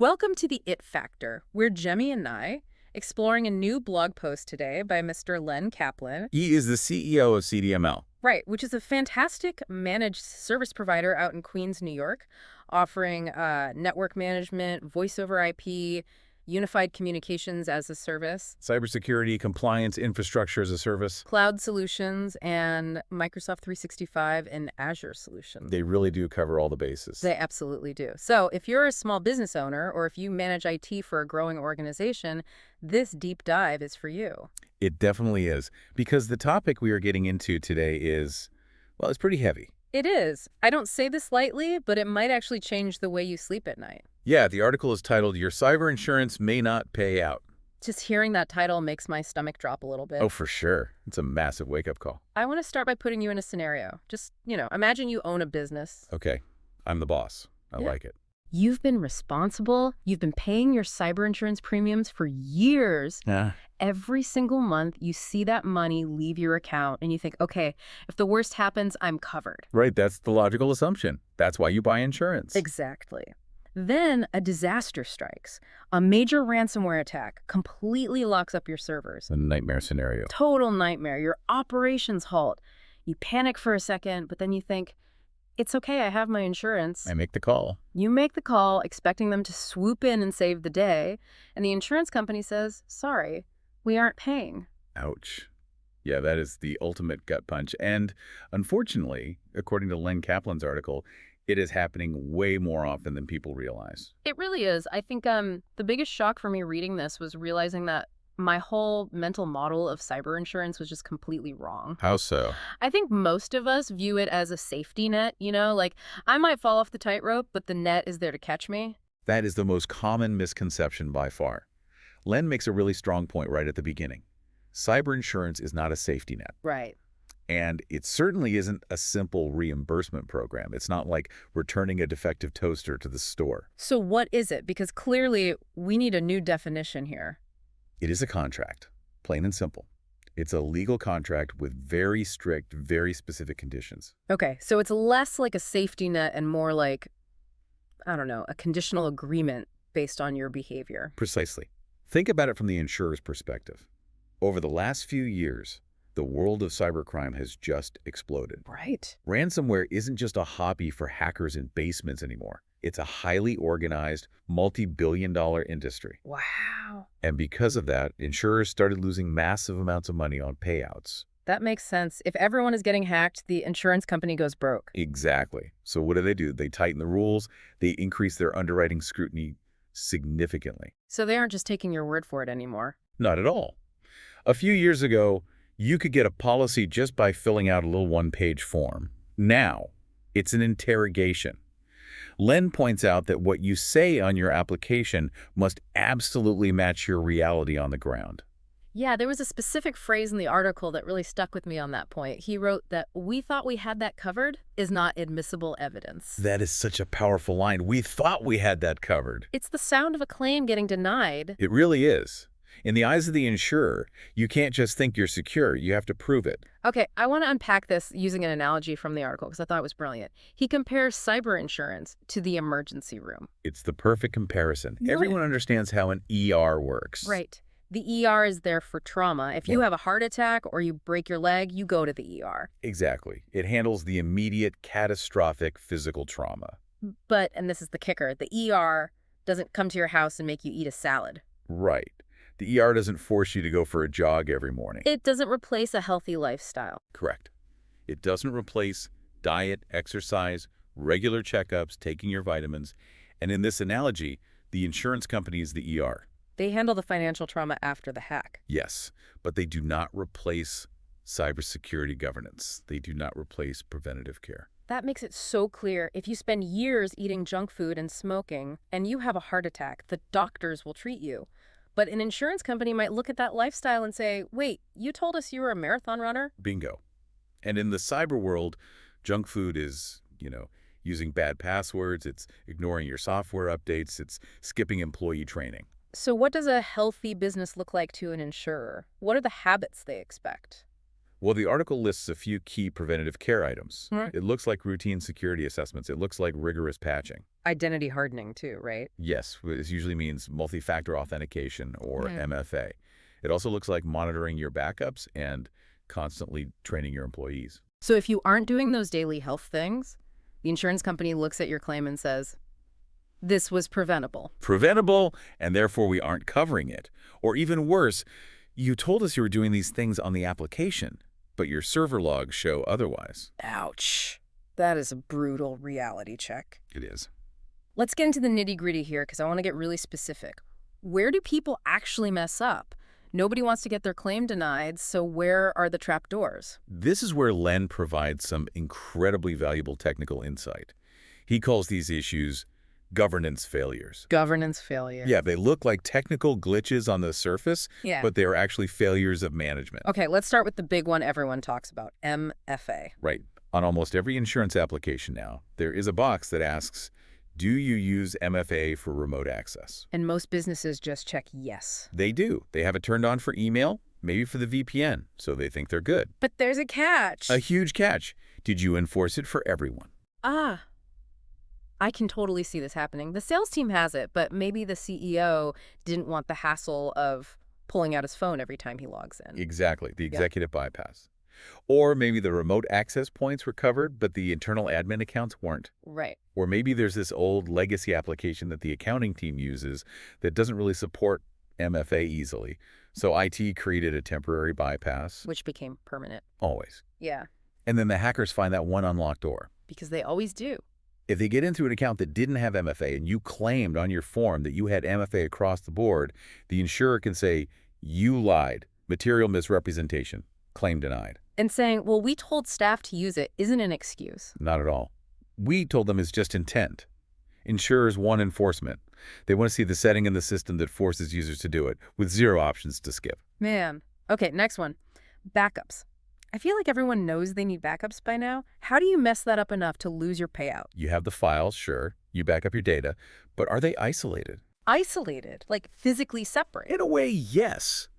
Welcome to the It Factor. We're Jemmy and I, exploring a new blog post today by Mr. Len Kaplan. He is the CEO of CDML. Right, which is a fantastic managed service provider out in Queens, New York, offering network management, voice over IP, unified communications as a service, Cybersecurity, compliance, infrastructure as a service. cloud solutions, and Microsoft 365 and Azure solutions. They really do cover all the bases. They absolutely do. So if you're a small business owner or if you manage IT for a growing organization, this deep dive is for you. It definitely is, because the topic we are getting into today is, well, it's pretty heavy. It is. I don't say this lightly, but it might actually change the way you sleep at night. Yeah, the article is titled, Your Cyber Insurance May Not Pay Out. Just hearing that title makes my stomach drop a little bit. Oh, for sure. It's a massive wake-up call. I want to start by putting you in a scenario. Just, imagine you own a business. Okay, I'm the boss. I Yeah. like it. You've been responsible. You've been paying your cyber insurance premiums for years. Yeah. Every single month, you see that money leave your account and you think, okay, if the worst happens, I'm covered. Right, that's the logical assumption. That's why you buy insurance. Exactly. Then a disaster strikes. A major ransomware attack completely locks up your servers. A nightmare scenario. Total nightmare. Your operations halt. You panic for a second, but then you think, it's okay, I have my insurance. I make the call. You make the call expecting them to swoop in and save the day, and the insurance company says, sorry, we aren't paying. Ouch. Yeah, that is the ultimate gut punch. And unfortunately, according to Len Kaplan's article, it is happening way more often than people realize. It really is. I think the biggest shock for me reading this was realizing that my whole mental model of cyber insurance was just completely wrong. How so? I think most of us view it as a safety net, like I might fall off the tightrope, but the net is there to catch me. That is the most common misconception by far. Len makes a really strong point right at the beginning. Cyber insurance is not a safety net. Right. And it certainly isn't a simple reimbursement program. It's not like returning a defective toaster to the store. So what is it? Because clearly we need a new definition here. It is a contract, plain and simple. It's a legal contract with very strict, very specific conditions. Okay, so it's less like a safety net and more like, I don't know, a conditional agreement based on your behavior. Precisely. Think about it from the insurer's perspective. Over the last few years, the world of cybercrime has just exploded. Right. Ransomware isn't just a hobby for hackers in basements anymore. It's a highly organized, multi-billion-dollar industry. Wow. And because of that, insurers started losing massive amounts of money on payouts. That makes sense. If everyone is getting hacked, the insurance company goes broke. Exactly. So what do? They tighten the rules. They increase their underwriting scrutiny significantly. So they aren't just taking your word for it anymore. Not at all. A few years ago, you could get a policy just by filling out a little one-page form. Now, it's an interrogation. Len points out that what you say on your application must absolutely match your reality on the ground. Yeah, there was a specific phrase in the article that really stuck with me on that point. He wrote that we thought we had that covered is not admissible evidence. That is such a powerful line. We thought we had that covered. It's the sound of a claim getting denied. It really is. In the eyes of the insurer, you can't just think you're secure. You have to prove it. Okay, I want to unpack this using an analogy from the article because I thought it was brilliant. He compares cyber insurance to the emergency room. It's the perfect comparison. Right. Everyone understands how an ER works. Right. The ER is there for trauma. If you have a heart attack or you break your leg, you go to the ER. Exactly. It handles the immediate catastrophic physical trauma. But, and this is the kicker, the ER doesn't come to your house and make you eat a salad. Right. The ER doesn't force you to go for a jog every morning. It doesn't replace a healthy lifestyle. Correct. It doesn't replace diet, exercise, regular checkups, taking your vitamins. And in this analogy, the insurance company is the ER. They handle the financial trauma after the hack. Yes, but they do not replace cybersecurity governance. They do not replace preventative care. That makes it so clear. If you spend years eating junk food and smoking and you have a heart attack, the doctors will treat you. But an insurance company might look at that lifestyle and say, wait, you told us you were a marathon runner? Bingo. And in the cyber world, junk food is, using bad passwords, it's ignoring your software updates, it's skipping employee training. So what does a healthy business look like to an insurer? What are the habits they expect? Well, the article lists a few key preventative care items. Right. It looks like routine security assessments. It looks like rigorous patching. Identity hardening too, right? Yes, this usually means multi-factor authentication or Mhm. MFA. It also looks like monitoring your backups and constantly training your employees. So if you aren't doing those daily health things, the insurance company looks at your claim and says, this was preventable. Preventable, and therefore we aren't covering it. Or even worse, you told us you were doing these things on the application, but your server logs show otherwise. Ouch. That is a brutal reality check. It is. Let's get into the nitty-gritty here because I want to get really specific. Where do people actually mess up? Nobody wants to get their claim denied, so where are the trapdoors? This is where Len provides some incredibly valuable technical insight. He calls these issues governance failures. Governance failure. Yeah, they look like technical glitches on the surface, Yeah. but they are actually failures of management. Okay, let's start with the big one everyone talks about, MFA. Right. On almost every insurance application now, there is a box that asks, do you use MFA for remote access? And most businesses just check yes. They do. They have it turned on for email, maybe for the VPN, so they think they're good. But there's a catch. A huge catch. Did you enforce it for everyone? I can totally see this happening. The sales team has it, but maybe the CEO didn't want the hassle of pulling out his phone every time he logs in. Exactly, the executive bypass. Or maybe the remote access points were covered, but the internal admin accounts weren't. Right. Or maybe there's this old legacy application that the accounting team uses that doesn't really support MFA easily. So IT created a temporary bypass. Which became permanent. Always. Yeah, And then the hackers find that one unlocked door. because they always do. If they get into an account that didn't have MFA and you claimed on your form that you had MFA across the board, the insurer can say, you lied, material misrepresentation, claim denied. And saying, well, we told staff to use it isn't an excuse. Not at all. We told them it's just intent. Insurers want enforcement. They want to see the setting in the system that forces users to do it, with zero options to skip. Man. Okay, next one. Backups. I feel like everyone knows they need backups by now. How do you mess that up enough to lose your payout? You have the files, sure, you back up your data, but are they isolated? Isolated, like physically separate. In a way, yes.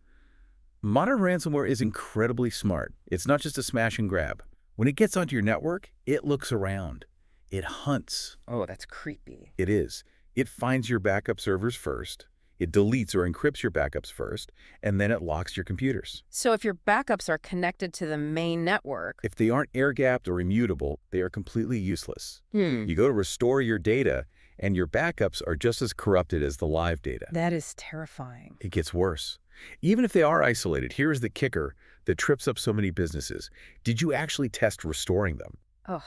Modern ransomware is incredibly smart. It's not just a smash and grab. When it gets onto your network, it looks around. It hunts. Oh, that's creepy. It is. It finds your backup servers first. It deletes or encrypts your backups first, and then it locks your computers. So if your backups are connected to the main network... If they aren't air-gapped or immutable, they are completely useless. You go to restore your data, and your backups are just as corrupted as the live data. That is terrifying. It gets worse. Even if they are isolated, here's the kicker that trips up so many businesses. Did you actually test restoring them? Oh,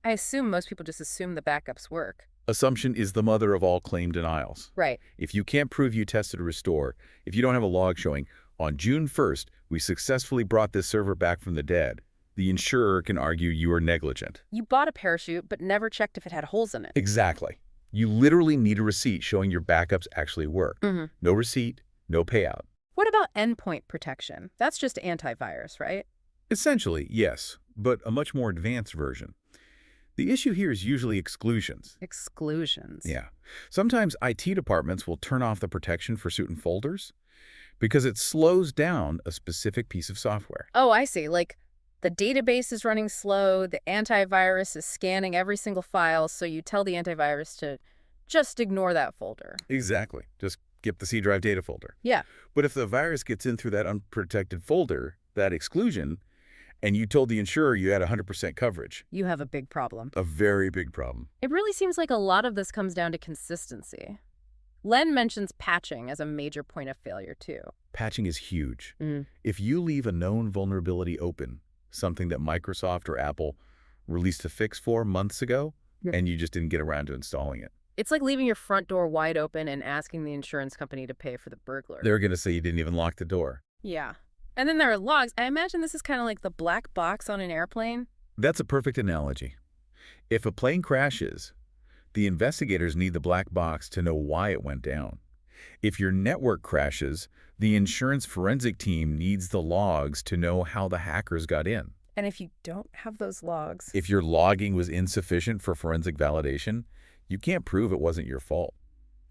I assume most people just assume the backups work. Assumption is the mother of all claim denials. Right. If you can't prove you tested a restore, if you don't have a log showing, on June 1st, we successfully brought this server back from the dead, the insurer can argue you are negligent. You bought a parachute, but never checked if it had holes in it. Exactly. You literally need a receipt showing your backups actually work. No receipt, no payout. What about endpoint protection? That's just antivirus, right? Essentially, yes, but a much more advanced version. The issue here is usually exclusions. Exclusions. Yeah. Sometimes IT departments will turn off the protection for certain folders because it slows down a specific piece of software. Oh, I see. Like, the database is running slow, the antivirus is scanning every single file, so you tell the antivirus to just ignore that folder. Exactly. Just skip the C drive data folder. Yeah. But if the virus gets in through that unprotected folder, that exclusion, and you told the insurer you had 100% coverage. You have a big problem. A very big problem. It really seems like a lot of this comes down to consistency. Len mentions patching as a major point of failure, too. Patching is huge. If you leave a known vulnerability open, something that Microsoft or Apple released a fix for months ago, and you just didn't get around to installing it. It's like leaving your front door wide open and asking the insurance company to pay for the burglar. They're going to say you didn't even lock the door. Yeah. And then there are logs. I imagine this is kind of like the black box on an airplane. That's a perfect analogy. If a plane crashes, the investigators need the black box to know why it went down. If your network crashes, the insurance forensic team needs the logs to know how the hackers got in. And if you don't have those logs... If your logging was insufficient for forensic validation, you can't prove it wasn't your fault.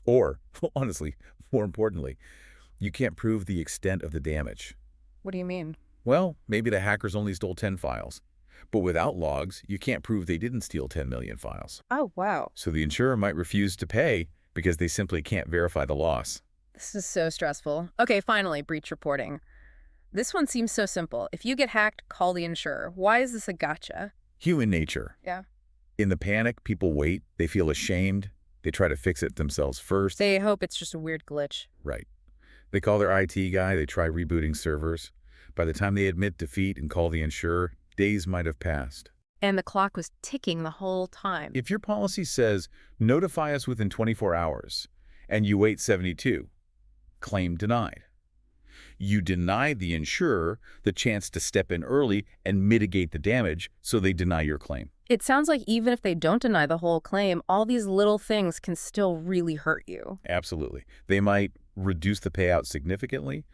Or, honestly, more importantly, you can't prove the extent of the damage. What do you mean? Well, maybe the hackers only stole 10 files. But without logs, you can't prove they didn't steal 10 million files. Oh, wow. So the insurer might refuse to pay because they simply can't verify the loss. This is so stressful. Okay, finally, breach reporting. This one seems so simple. If you get hacked, call the insurer. Why is this a gotcha? Human nature. Yeah. In the panic, people wait, they feel ashamed, they try to fix it themselves first. They hope it's just a weird glitch. Right. They call their IT guy, they try rebooting servers. By the time they admit defeat and call the insurer, days might have passed. And the clock was ticking the whole time. If your policy says, notify us within 24 hours, and you wait 72, claim denied. You deny the insurer the chance to step in early and mitigate the damage, so they deny your claim. It sounds like even if they don't deny the whole claim, all these little things can still really hurt you. Absolutely. They might reduce the payout significantly,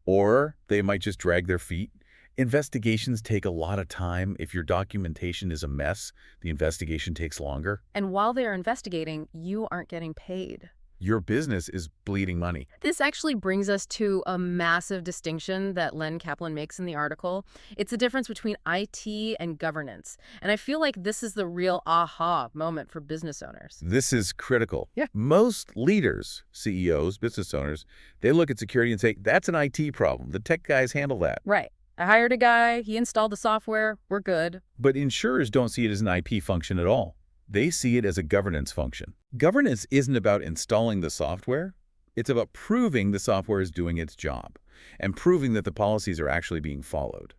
or they might just drag their feet. Investigations take a lot of time. If your documentation is a mess, the investigation takes longer. And while they're investigating, you aren't getting paid. Your business is bleeding money. This actually brings us to a massive distinction that Len Kaplan makes in the article. It's the difference between IT and governance. And I feel like this is the real aha moment for business owners. This is critical. Yeah. Most leaders, CEOs, business owners, they look at security and say, that's an IT problem. The tech guys handle that. Right. I hired a guy, he installed the software, we're good. But insurers don't see it as an IP function at all. They see it as a governance function. Governance isn't about installing the software. It's about proving the software is doing its job and proving that the policies are actually being followed.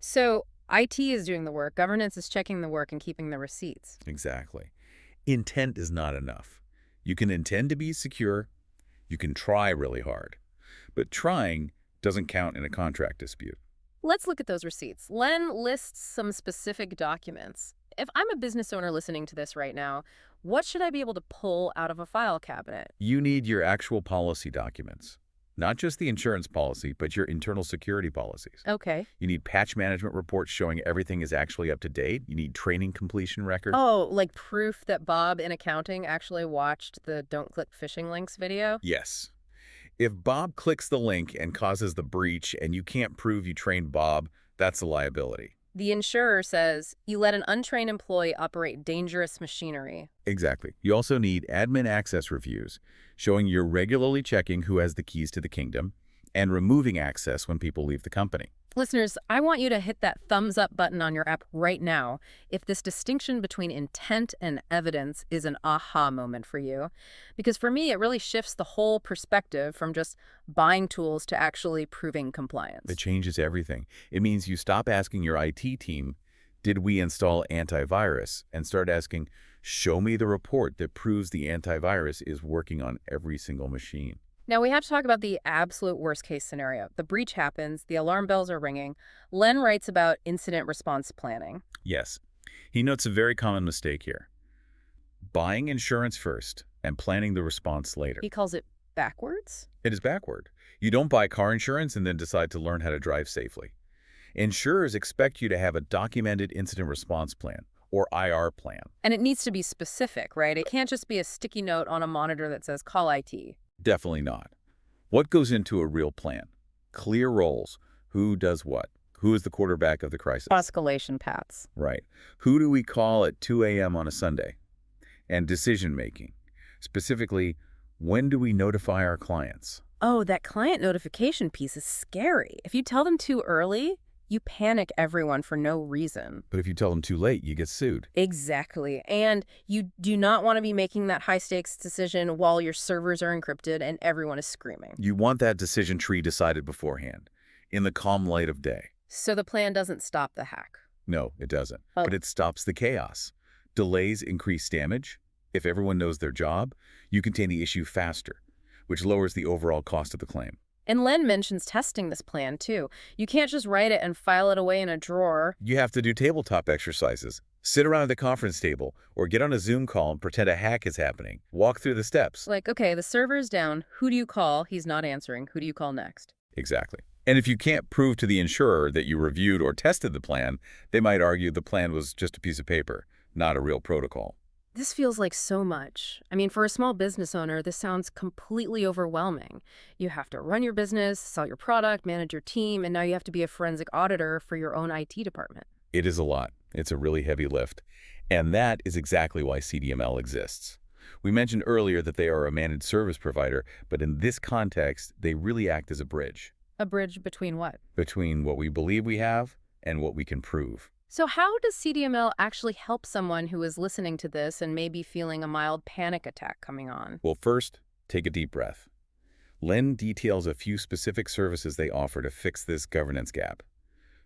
So IT is doing the work, governance is checking the work and keeping the receipts. Exactly. Intent is not enough. You can intend to be secure. You can try really hard. But trying doesn't count in a contract dispute. Let's look at those receipts. Len lists some specific documents. If I'm a business owner listening to this right now, what should I be able to pull out of a file cabinet? You need your actual policy documents. Not just the insurance policy, but your internal security policies. Okay. You need patch management reports showing everything is actually up to date. You need training completion records. Oh, like proof that Bob in accounting actually watched the Don't Click Phishing Links video? Yes. If Bob clicks the link and causes the breach and you can't prove you trained Bob, that's a liability. The insurer says you let an untrained employee operate dangerous machinery. Exactly. You also need admin access reviews, showing you're regularly checking who has the keys to the kingdom and removing access when people leave the company. Listeners, I want you to hit that thumbs up button on your app right now if this distinction between intent and evidence is an aha moment for you. Because for me, it really shifts the whole perspective from just buying tools to actually proving compliance. It changes everything. It means you stop asking your IT team, did we install antivirus? And start asking, show me the report that proves the antivirus is working on every single machine. Now, we have to talk about the absolute worst-case scenario. The breach happens, the alarm bells are ringing. Len writes about incident response planning. Yes. He notes a very common mistake here. Buying insurance first and planning the response later. He calls it backwards? It is backward. You don't buy car insurance and then decide to learn how to drive safely. Insurers expect you to have a documented incident response plan, or IR plan. And it needs to be specific, right? It can't just be a sticky note on a monitor that says, call IT. Definitely not. What goes into a real plan? Clear roles. Who does what? Who is the quarterback of the crisis? Escalation paths. Right. Who do we call at 2 a.m. on a Sunday? And decision-making. Specifically, when do we notify our clients? Oh, that client notification piece is scary. If you tell them too early, you panic everyone for no reason. But if you tell them too late, you get sued. Exactly. And you do not want to be making that high-stakes decision while your servers are encrypted and everyone is screaming. You want that decision tree decided beforehand, in the calm light of day. So the plan doesn't stop the hack. No, it doesn't. Oh. But it stops the chaos. Delays increase damage. If everyone knows their job, you contain the issue faster, which lowers the overall cost of the claim. And Len mentions testing this plan, too. You can't just write it and file it away in a drawer. You have to do tabletop exercises. Sit around the conference table or get on a Zoom call and pretend a hack is happening. Walk through the steps. Like, okay, the server's down. Who do you call? He's not answering. Who do you call next? Exactly. And if you can't prove to the insurer that you reviewed or tested the plan, they might argue the plan was just a piece of paper, not a real protocol. This feels like so much. I mean, for a small business owner, this sounds completely overwhelming. You have to run your business, sell your product, manage your team, and now you have to be a forensic auditor for your own IT department. It is a lot. It's a really heavy lift. And that is exactly why CDML exists. We mentioned earlier that they are a managed service provider, but in this context, they really act as a bridge A bridge between what? between what we believe we have and what we can prove. So how does CDML actually help someone who is listening to this and maybe feeling a mild panic attack coming on? Well, first, take a deep breath. Len details a few specific services they offer to fix this governance gap.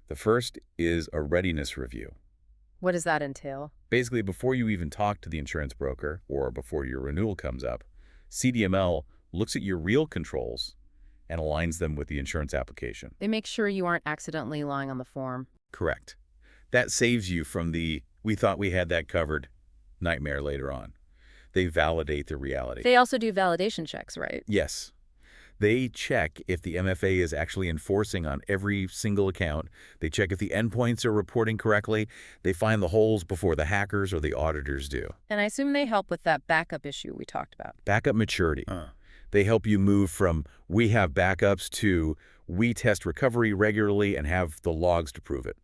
The first is a readiness review. What does that entail? Basically, before you even talk to the insurance broker or before your renewal comes up, CDML looks at your real controls and aligns them with the insurance application. They make sure you aren't accidentally lying on the form. Correct. That saves you from the "we thought we had that covered" nightmare later on. They validate the reality. They also do validation checks, right? Yes. They check if the MFA is actually enforcing on every single account. They check if the endpoints are reporting correctly. They find the holes before the hackers or the auditors do. And I assume they help with that backup issue we talked about. Backup maturity. They help you move from "we have backups" to "we test recovery regularly and have the logs to prove it."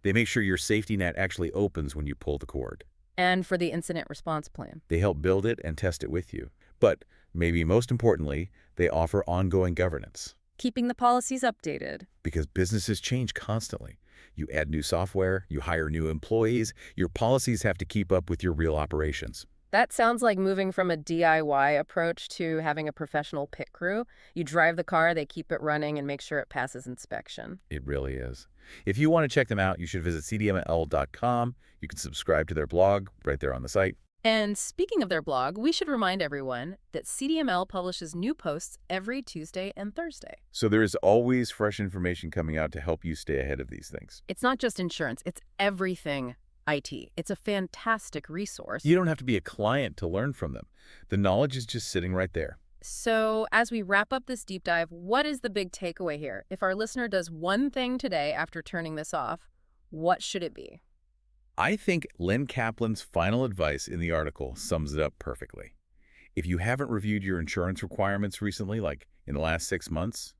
They make sure your safety net actually opens when you pull the cord. And for the incident response plan. They help build it and test it with you. But maybe most importantly, they offer ongoing governance. Keeping the policies updated. Because businesses change constantly. You add new software, you hire new employees, your policies have to keep up with your real operations. That sounds like moving from a DIY approach to having a professional pit crew. You drive the car, they keep it running, and make sure it passes inspection. It really is. If you want to check them out, you should visit cdml.com. You can subscribe to their blog right there on the site. And speaking of their blog, we should remind everyone that CDML publishes new posts every Tuesday and Thursday. So there is always fresh information coming out to help you stay ahead of these things. It's not just insurance, it's everything IT. It's a fantastic resource. You don't have to be a client to learn from them. The knowledge is just sitting right there. So as we wrap up this deep dive, what is the big takeaway here? If our listener does one thing today after turning this off, what should it be? I think Len Kaplan's final advice in the article sums it up perfectly. If you haven't reviewed your insurance requirements recently, like in the last 6 months,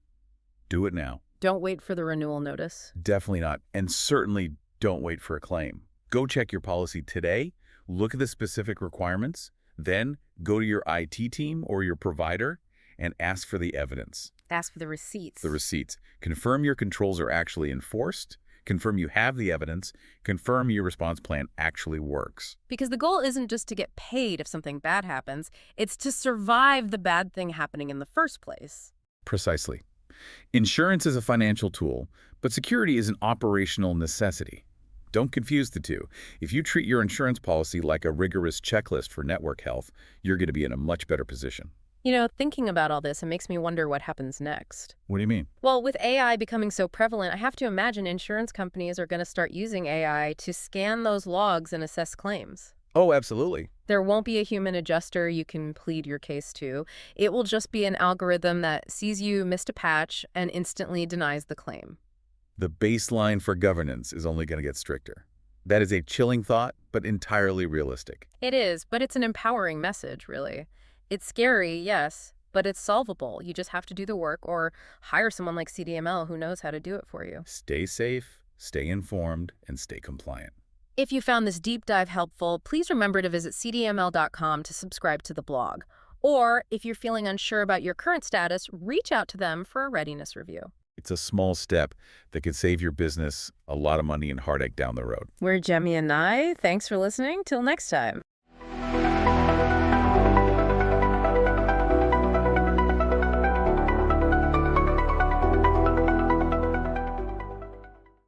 do it now. Don't wait for the renewal notice. Definitely not. And certainly don't wait for a claim. Go check your policy today, look at the specific requirements, then go to your IT team or your provider and ask for the evidence. Ask for the receipts. The receipts. Confirm your controls are actually enforced. Confirm you have the evidence. Confirm your response plan actually works. Because the goal isn't just to get paid if something bad happens, it's to survive the bad thing happening in the first place. Precisely. Insurance is a financial tool, but security is an operational necessity. Don't confuse the two. If you treat your insurance policy like a rigorous checklist for network health, you're going to be in a much better position. You know, thinking about all this, it makes me wonder what happens next. What do you mean? Well, with AI becoming so prevalent, I have to imagine insurance companies are going to start using AI to scan those logs and assess claims. Oh, absolutely. There won't be a human adjuster you can plead your case to. It will just be an algorithm that sees you missed a patch and instantly denies the claim. The baseline for governance is only going to get stricter. That is a chilling thought, but entirely realistic. It is, but it's an empowering message, really. It's scary, yes, but it's solvable. You just have to do the work or hire someone like CDML who knows how to do it for you. Stay safe, stay informed, and stay compliant. If you found this deep dive helpful, please remember to visit cdml.com to subscribe to the blog. Or if you're feeling unsure about your current status, reach out to them for a readiness review. It's a small step that could save your business a lot of money and heartache down the road. We're Jemmy and Nye. Thanks for listening. Till next time.